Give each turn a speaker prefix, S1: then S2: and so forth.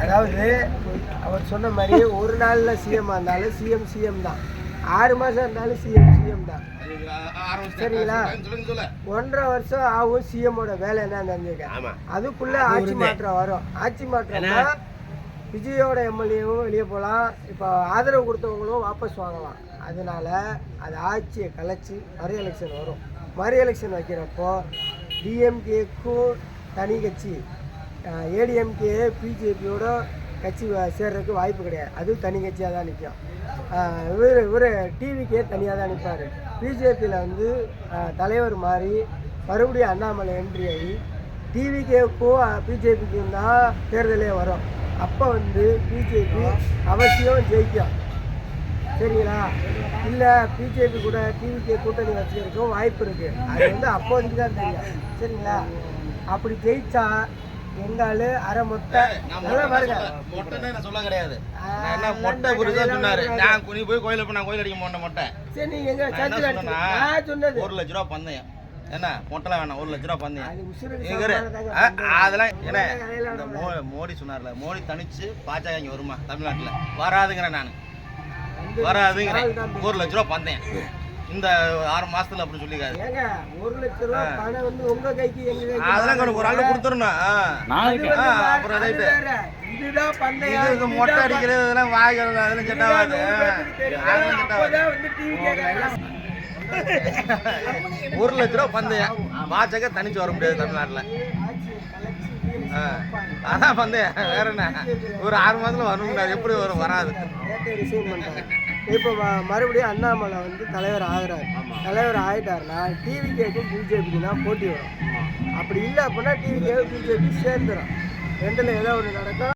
S1: அதாவது அவர் சொன்ன மாதிரி ஒரு நாளில் சிஎம் இருந்தாலும் சிஎம் தான், 6 மாதம் இருந்தாலும் சிஎம் தான். சரிங்களா? 1.5 வருஷம் ஆகும் சிஎம்மோட வேலை என்னன்னு தெரிஞ்சுக்க. அதுக்குள்ள ஆட்சி மாற்றம் வரும். ஆட்சி மாற்றம்னா விஜயோட எம்எல்ஏவும் வெளியே போகலாம், இப்போ ஆதரவு கொடுத்தவங்களும் வாபஸ் வாங்கலாம். அதனால அது ஆட்சியை கலைச்சி மறு எலெக்ஷன் வரும். மறு எலெக்ஷன் வைக்கிறப்போ டிஎம்கேக்கும் தனி கட்சி, ஏடிஎம்கே பிஜேபியோட கட்சி சேர்றதுக்கு வாய்ப்பு கிடையாது. அது தனி கட்சியாக தான் நிற்கும். இவர் டிவிக்கே தனியாக தான் நிற்பார். பிஜேபியில் வந்து தலைவர் மாறி மறுபடியும் அண்ணாமலை என்ட்ரி ஆகி டிவிகேக்கும் பிஜேபிக்கும் தான் தேர்தலே வரும். அப்போ வந்து பிஜேபி அவசியம் ஜெயிக்கும். சரிங்களா? இல்லை பிஜேபி கூட டிவிகே கூட்டணி வச்சுருக்கும் வாய்ப்பு இருக்குது. அது வந்து அப்போதைக்கு தான் தெரியும். சரிங்களா? அப்படி ஜெயிச்சா எங்காலு அரை மொட்டை
S2: சொல்ல கிடையாது. மொட்டை சொன்னாரு, நான் போய் கோயிலுக்கு நான் கோயில் அடிக்க மாட்டேன் மொட்டை.
S1: சரி, நீங்க எங்க சொன்னது
S2: 1 லட்ச ரூபா பந்தயம். என்ன மொட்டைலாம் வேணாம், 1 லட்ச ரூபா பந்தயம். அதெல்லாம் என்ன மோடி சொன்னார்ல, மோடி தனிச்சு பாஜக இங்க வருமா தமிழ்நாட்டுல? வராதுங்கிறேன் நான், வராதுங்கிறேன். 1 லட்ச ரூபா பந்தயம் இந்த 6 மாசத்துல அப்படி சொல்லிக்காது.
S1: 1 லட்ச ரூபா பணம் வந்து உங்க கைக்கு எங்க கைக்கு
S2: அதெல்லாம் ஒரு ஆளு கொடுத்துறணும். அப்புறம்
S1: இதுதான் பந்தயம்.
S2: இது மொட்டை அடிக்கிறது இதெல்லாம் வாய்க்கிறது அதெல்லாம் செட்டாகாது. 1 லட்ச ரூபா பந்தயம் பாஜக தனிச்சு வர முடியாது தமிழ்நாட்டுல. அதான் பந்தயம், வேற என்ன? ஒரு 6 மாதத்துல வர முடியாது. எப்படி வரும்? வராது.
S1: இப்போ மறுபடியும் அண்ணாமலை வந்து தலைவர் ஆகிறாரு. தலைவர் ஆகிட்டாருன்னா டிவிகேக்கும் பிஜேபிக்கு தான் போட்டி வரும். அப்படி இல்லை அப்படின்னா டிவிகேவும் பிஜேபி சேர்ந்துடும். ரெண்டில் ஏதோ ஒன்று நடக்கும்.